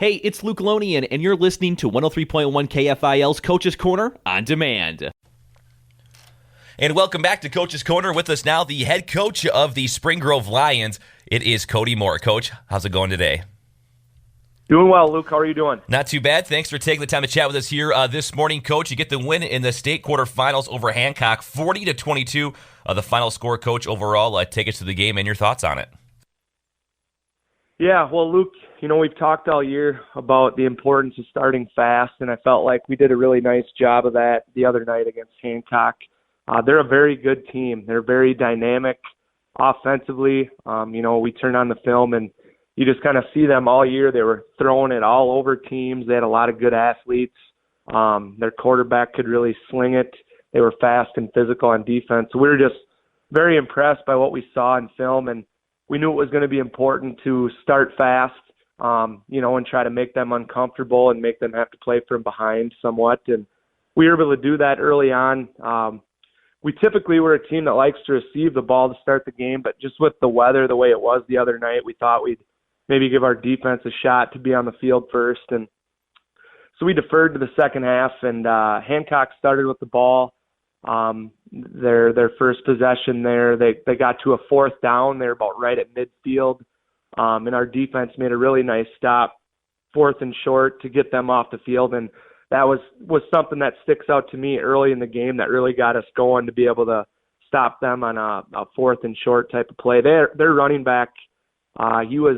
Hey, it's Luke Lonien, and you're listening to 103.1 KFIL's Coach's Corner on Demand. And welcome back to Coach's Corner. With us now, the head coach of the Spring Grove Lions. It is Kody Moore. Coach, how's it going today? Doing well, Luke. How are you doing? Not too bad. Thanks for taking the time to chat with us here this morning, Coach. You get the win in the state quarterfinals over Hancock, 40-22. The final score, Coach, overall. Take us to the game and your thoughts on it. Yeah, well, Luke, we've talked all year about the importance of starting fast, and I felt like we did a really nice job of that the other night against Hancock. They're a very good team. They're very dynamic offensively. We turn on the film, and you just kind of see them all year. They were throwing it all over teams. They had a lot of good athletes. Their quarterback could really sling it. They were fast and physical on defense. So we were just very impressed by what we saw in film, and we knew it was going to be important to start fast, and try to make them uncomfortable and make them have to play from behind somewhat. And we were able to do that early on. We typically were a team that likes to receive the ball to start the game, but just with the weather the way it was the other night, we thought we'd maybe give our defense a shot to be on the field first. And so we deferred to the second half, and Hancock started with the ball. Their first possession there, they got to a fourth down. They're about right at midfield. And our defense made a really nice stop, fourth and short, to get them off the field. And that was something that sticks out to me early in the game that really got us going to be able to stop them on a fourth and short type of play. Their running back, he was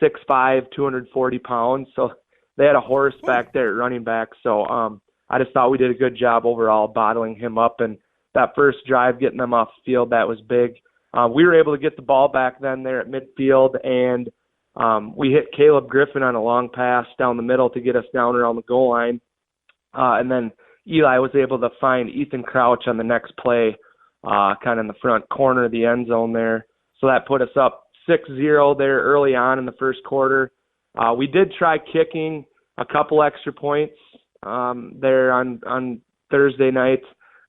6'5", 240 pounds. So they had a horse back there at running back. So I just thought we did a good job overall bottling him up. And that first drive, getting them off the field, that was big. We were able to get the ball back then there at midfield, and we hit Caleb Griffin on a long pass down the middle to get us down around the goal line. And then Eli was able to find Ethan Crouch on the next play, kind of in the front corner of the end zone there. So that put us up 6-0 there early on in the first quarter. We did try kicking a couple extra points there on Thursday night,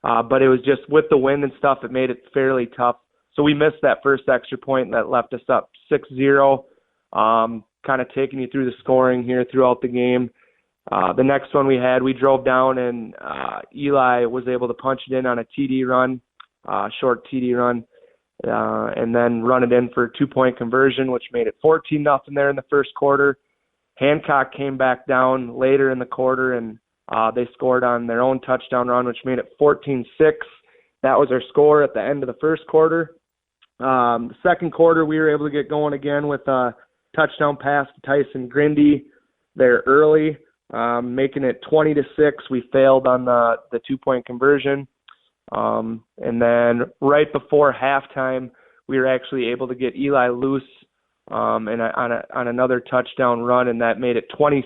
but it was just with the wind and stuff, it made it fairly tough. So we missed that first extra point that left us up 6-0, kind of taking you through the scoring here throughout the game. The next one we drove down, and Eli was able to punch it in on a TD run, short TD run, and then run it in for a 2-point conversion, which made it 14-0 there in the first quarter. Hancock came back down later in the quarter, and they scored on their own touchdown run, which made it 14-6. That was our score at the end of the first quarter. The second quarter, we were able to get going again with a touchdown pass to Tyson Grindy there early, making it 20-6. We failed on the 2-point conversion. And then right before halftime, we were actually able to get Eli loose on another touchdown run, and that made it 26-6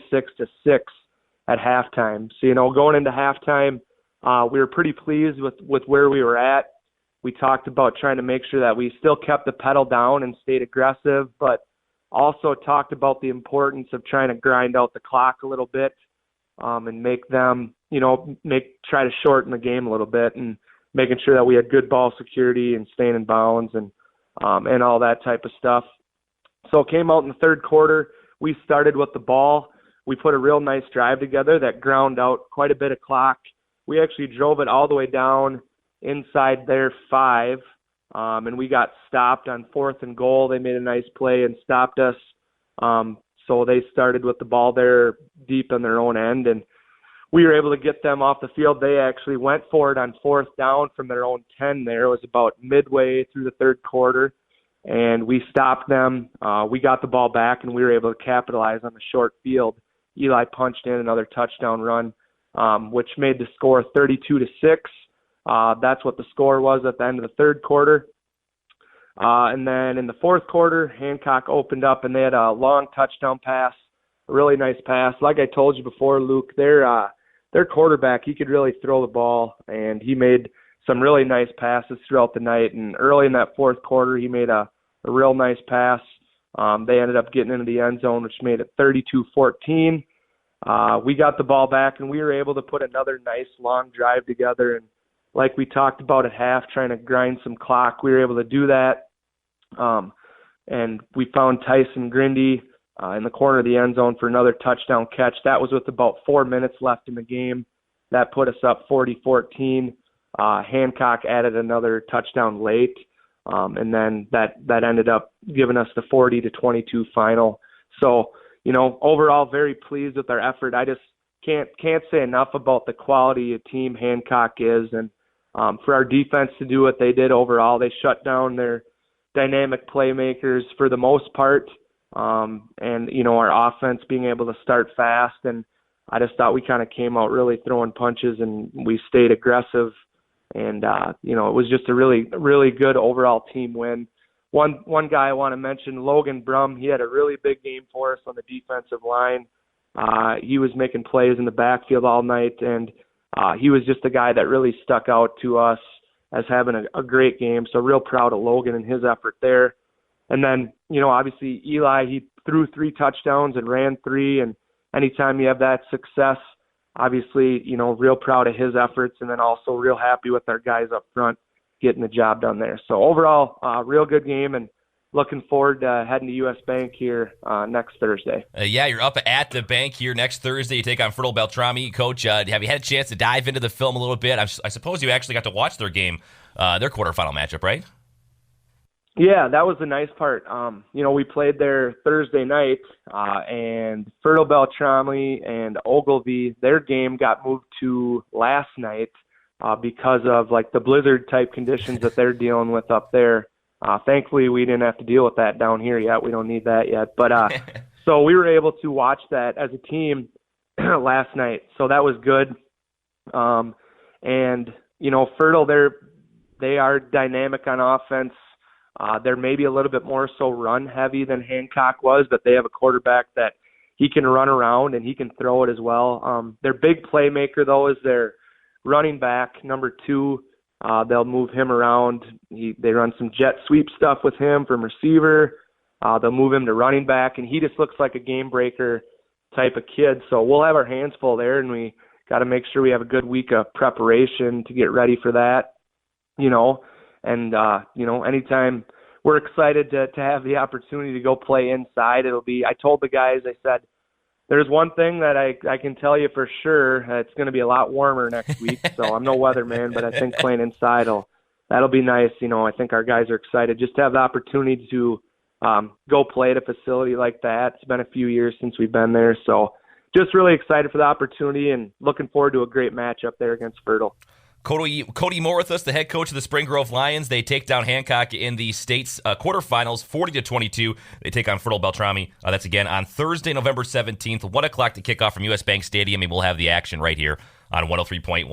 at halftime. So, going into halftime, we were pretty pleased with where we were at. We talked about trying to make sure that we still kept the pedal down and stayed aggressive, but also talked about the importance of trying to grind out the clock a little bit, and make them, try to shorten the game a little bit, and making sure that we had good ball security and staying in bounds and all that type of stuff. So it came out in the third quarter. We started with the ball. We put a real nice drive together that ground out quite a bit of clock. We actually drove it all the way down inside their 5, and we got stopped on 4th and goal. They made a nice play and stopped us. So they started with the ball there deep in their own end, and we were able to get them off the field. They actually went for it on 4th down from their own 10 there. It was about midway through the third quarter, and we stopped them. We got the ball back, and we were able to capitalize on the short field. Eli punched in another touchdown run, which made the score 32-6. That's what the score was at the end of the third quarter. And then in the fourth quarter, Hancock opened up, and they had a long touchdown pass, a really nice pass. Like I told you before, Luke, their quarterback, he could really throw the ball, and he made some really nice passes throughout the night. And early in that fourth quarter, he made a real nice pass. They ended up getting into the end zone, which made it 32-14. We got the ball back, and we were able to put another nice long drive together. And like we talked about at half, trying to grind some clock, we were able to do that. And we found Tyson Grindy in the corner of the end zone for another touchdown catch. That was with about 4 minutes left in the game. That put us up 40-14. Hancock added another touchdown late, and then that ended up giving us the 40-22 final. So, overall very pleased with our effort. I just can't say enough about the quality of team Hancock is, and for our defense to do what they did overall. They shut down their dynamic playmakers for the most part, and our offense being able to start fast. And I just thought we kind of came out really throwing punches, and we stayed aggressive. And it was just a really, really good overall team win. One guy I want to mention, Logan Brum. He had a really big game for us on the defensive line. He was making plays in the backfield all night, and he was just a guy that really stuck out to us as having a great game. So real proud of Logan and his effort there. And then, obviously Eli, he threw 3 touchdowns and ran 3. And anytime you have that success, obviously, real proud of his efforts, and then also real happy with our guys up front getting the job done there. So overall, real good game, and looking forward to heading to U.S. Bank here next Thursday. You're up at the bank here next Thursday. You take on Fertile Beltrami. Coach, have you had a chance to dive into the film a little bit? I suppose you actually got to watch their game, their quarterfinal matchup, right? Yeah, that was the nice part. We played there Thursday night, and Fertile Beltrami and Ogilvy, their game got moved to last night because of the blizzard type conditions that they're dealing with up there. Thankfully, we didn't have to deal with that down here yet. We don't need that yet. But so we were able to watch that as a team last night. So that was good. Fertile, they are dynamic on offense. They're maybe a little bit more so run heavy than Hancock was, but they have a quarterback that he can run around and he can throw it as well. Their big playmaker, though, is their running back, number 2. They'll move him around. They run some jet sweep stuff with him from receiver. They'll move him to running back, and he just looks like a game breaker type of kid. So we'll have our hands full there, and we got to make sure we have a good week of preparation to get ready for that. Anytime we're excited to have the opportunity to go play inside, I told the guys, I said, there's one thing that I can tell you for sure. It's going to be a lot warmer next week. So I'm no weatherman, but I think playing inside that'll be nice. I think our guys are excited just to have the opportunity to go play at a facility like that. It's been a few years since we've been there. So just really excited for the opportunity and looking forward to a great matchup there against Fertile. Cody Moore with us, the head coach of the Spring Grove Lions. They take down Hancock in the state's quarterfinals, 40-22. They take on Fertile Beltrami. That's again on Thursday, November 17th, 1 o'clock to kick off from U.S. Bank Stadium, and we'll have the action right here on 103.1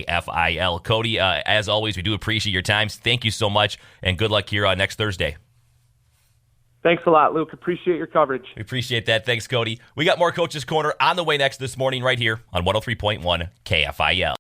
KFIL. Cody, as always, we do appreciate your time. Thank you so much, and good luck here next Thursday. Thanks a lot, Luke. Appreciate your coverage. We appreciate that. Thanks, Cody. We got more Coach's Corner on the way next this morning right here on 103.1 KFIL.